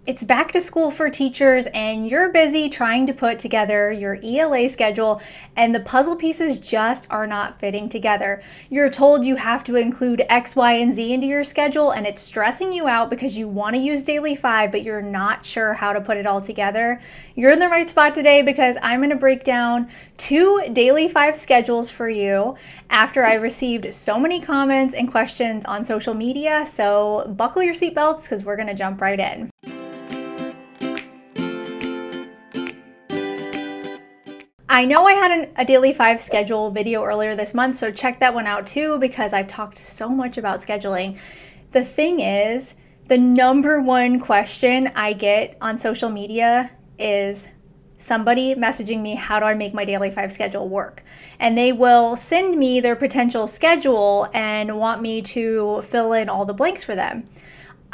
It's back to school for teachers, and you're busy trying to put together your ELA schedule, and the puzzle pieces just are not fitting together. You're told you have to include X, Y, and Z into your schedule, and it's stressing you out because you want to use Daily 5, but you're not sure how to put it all together. You're in the right spot today because I'm going to break down 2 Daily 5 schedules for you after I received so many comments and questions on social media. So buckle your seatbelts because we're going to jump right in. I know I had a Daily 5 schedule video earlier this month, so check that one out too because I've talked so much about scheduling. The thing is, the number one question I get on social media is somebody messaging me, how do I make my Daily 5 schedule work? And they will send me their potential schedule and want me to fill in all the blanks for them.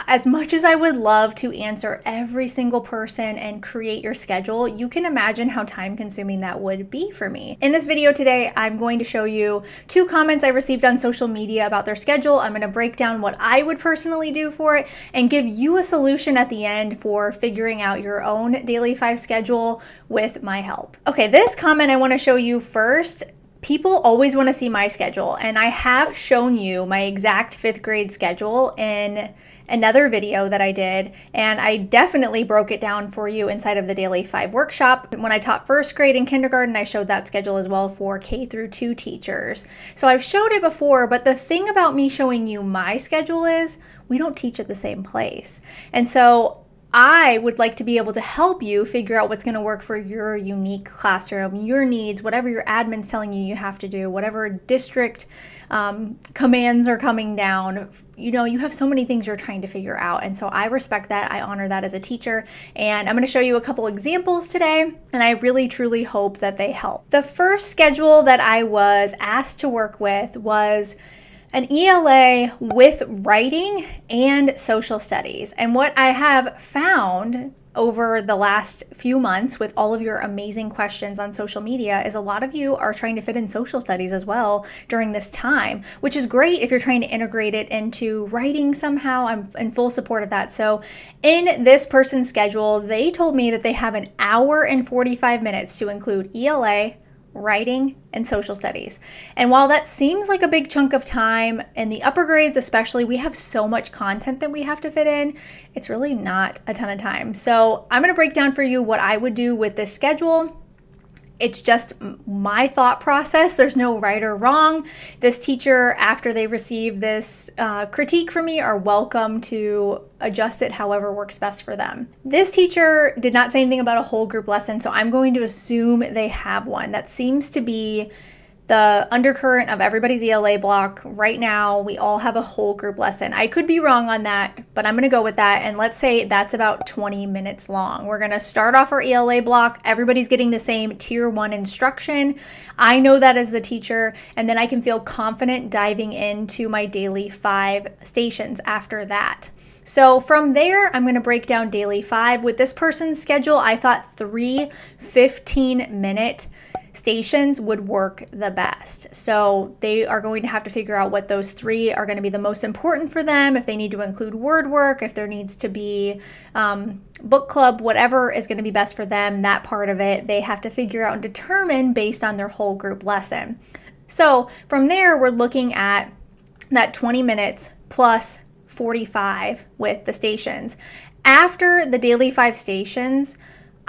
As much as I would love to answer every single person and create your schedule, you can imagine how time consuming that would be for me. In this video today, I'm going to show you 2 comments I received on social media about their schedule. I'm going to break down what I would personally do for it and give you a solution at the end for figuring out your own Daily 5 schedule with my help. Okay, this comment I want to show you first. People always want to see my schedule, and I have shown you my exact 5th grade schedule in another video that I did, and I definitely broke it down for you inside of the Daily 5 workshop. When I taught 1st grade and kindergarten, I showed that schedule as well for K through 2 teachers. So I've showed it before, but the thing about me showing you my schedule is we don't teach at the same place. And so I would like to be able to help you figure out what's going to work for your unique classroom, your needs, whatever your admin's telling you have to do, whatever district commands are coming down. You know, you have so many things you're trying to figure out. And so I respect that. I honor that as a teacher. And I'm going to show you a couple examples today. And I really, truly hope that they help. The first schedule that I was asked to work with was an ELA with writing and social studies. And what I have found over the last few months with all of your amazing questions on social media is a lot of you are trying to fit in social studies as well during this time, which is great if you're trying to integrate it into writing somehow. I'm in full support of that. So in this person's schedule, they told me that they have an hour and 45 minutes to include ELA, writing, and social studies. And while that seems like a big chunk of time, in the upper grades especially, we have so much content that we have to fit in, it's really not a ton of time. So I'm going to break down for you what I would do with this schedule. It's just my thought process. There's no right or wrong. This teacher, after they receive this critique from me, are welcome to adjust it however works best for them. This teacher did not say anything about a whole group lesson, so I'm going to assume they have one. That seems to be the undercurrent of everybody's ELA block. Right now, we all have a whole group lesson. I could be wrong on that, but I'm going to go with that. And let's say that's about 20 minutes long. We're going to start off our ELA block. Everybody's getting the same tier 1 instruction. I know that as the teacher, and then I can feel confident diving into my Daily 5 stations after that. So from there, I'm going to break down Daily 5. With this person's schedule, I thought 3 15-minute stations would work the best. So they are going to have to figure out what those 3 are going to be the most important for them, if they need to include word work, if there needs to be book club, whatever is going to be best for them, that part of it, they have to figure out and determine based on their whole group lesson. So from there, we're looking at that 20 minutes plus 45 with the stations. After the Daily 5 stations,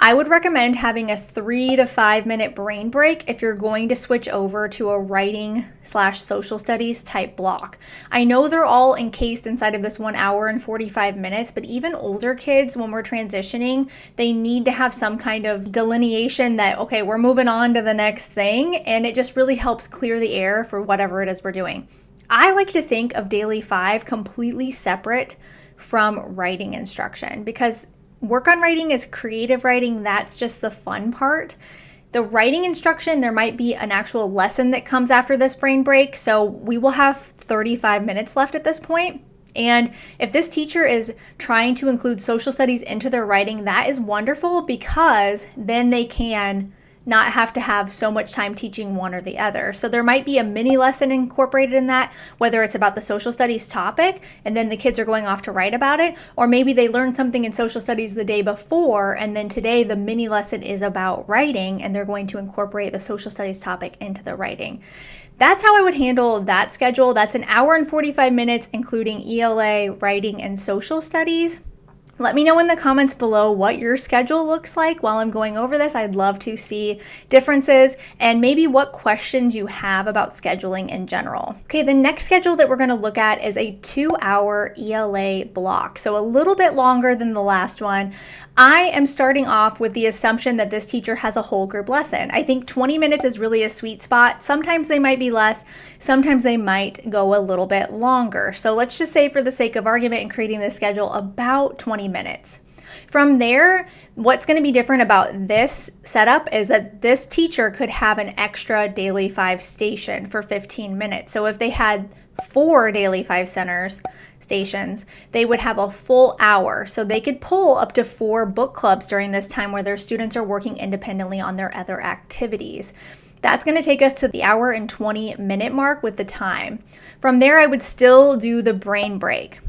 I would recommend having a 3 to 5 minute brain break if you're going to switch over to a writing/social studies type block. I know they're all encased inside of this 1 hour and 45 minutes, but even older kids, when we're transitioning, they need to have some kind of delineation that, okay, we're moving on to the next thing, and it just really helps clear the air for whatever it is we're doing. I like to think of Daily 5 completely separate from writing instruction because work on writing is creative writing. That's just the fun part. The writing instruction, there might be an actual lesson that comes after this brain break. So we will have 35 minutes left at this point. And if this teacher is trying to include social studies into their writing, that is wonderful because then they can not have to have so much time teaching one or the other. So there might be a mini lesson incorporated in that, whether it's about the social studies topic and then the kids are going off to write about it, or maybe they learned something in social studies the day before and then today the mini lesson is about writing and they're going to incorporate the social studies topic into the writing. That's how I would handle that schedule. That's an hour and 45 minutes, including ELA, writing, and social studies. Let me know in the comments below what your schedule looks like while I'm going over this. I'd love to see differences and maybe what questions you have about scheduling in general. Okay, the next schedule that we're going to look at is a 2-hour ELA block, so a little bit longer than the last one. I am starting off with the assumption that this teacher has a whole group lesson. I think 20 minutes is really a sweet spot. Sometimes they might be less, sometimes they might go a little bit longer. So let's just say, for the sake of argument in creating this schedule, about 20 minutes. From there, what's going to be different about this setup is that this teacher could have an extra Daily 5 station for 15 minutes. So if they had 4 Daily 5 stations, they would have a full hour. So they could pull up to 4 book clubs during this time where their students are working independently on their other activities. That's going to take us to the hour and 20-minute mark with the time. From there, I would still do the brain break.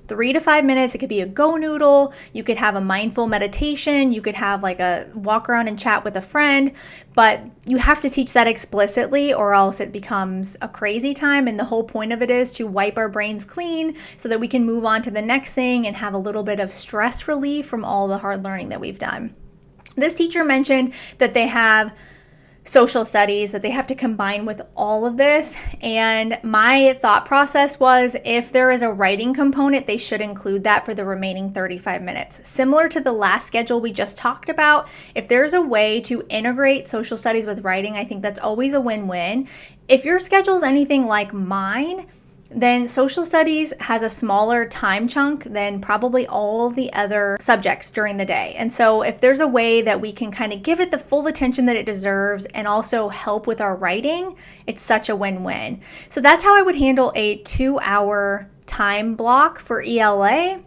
3 to 5 minutes. It could be a go noodle. You could have a mindful meditation. You could have like a walk around and chat with a friend, but you have to teach that explicitly or else it becomes a crazy time. And the whole point of it is to wipe our brains clean so that we can move on to the next thing and have a little bit of stress relief from all the hard learning that we've done. This teacher mentioned that they have social studies, that they have to combine with all of this. And my thought process was, if there is a writing component, they should include that for the remaining 35 minutes. Similar to the last schedule we just talked about, if there's a way to integrate social studies with writing, I think that's always a win-win. If your schedule is anything like mine, then social studies has a smaller time chunk than probably all the other subjects during the day. And so if there's a way that we can kind of give it the full attention that it deserves and also help with our writing, it's such a win-win. So that's how I would handle a 2-hour time block for ELA.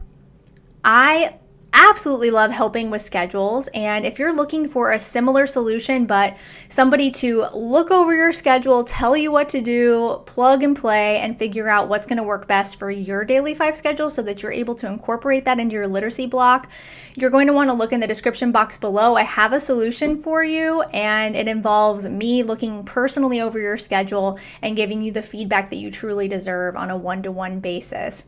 I absolutely love helping with schedules, and if you're looking for a similar solution but somebody to look over your schedule, tell you what to do, plug and play, and figure out what's going to work best for your Daily 5 schedule so that you're able to incorporate that into your literacy block, you're going to want to look in the description box below. I have a solution for you, and it involves me looking personally over your schedule and giving you the feedback that you truly deserve on a one-to-one basis.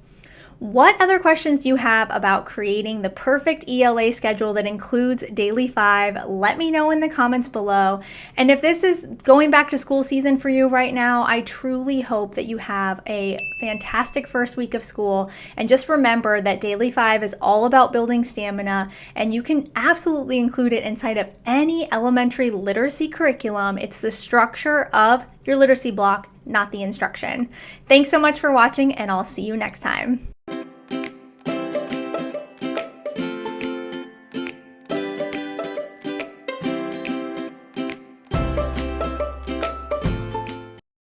What other questions do you have about creating the perfect ELA schedule that includes Daily 5? Let me know in the comments below. And if this is going back to school season for you right now, I truly hope that you have a fantastic first week of school. And just remember that Daily 5 is all about building stamina, and you can absolutely include it inside of any elementary literacy curriculum. It's the structure of your literacy block, not the instruction. Thanks so much for watching, and I'll see you next time.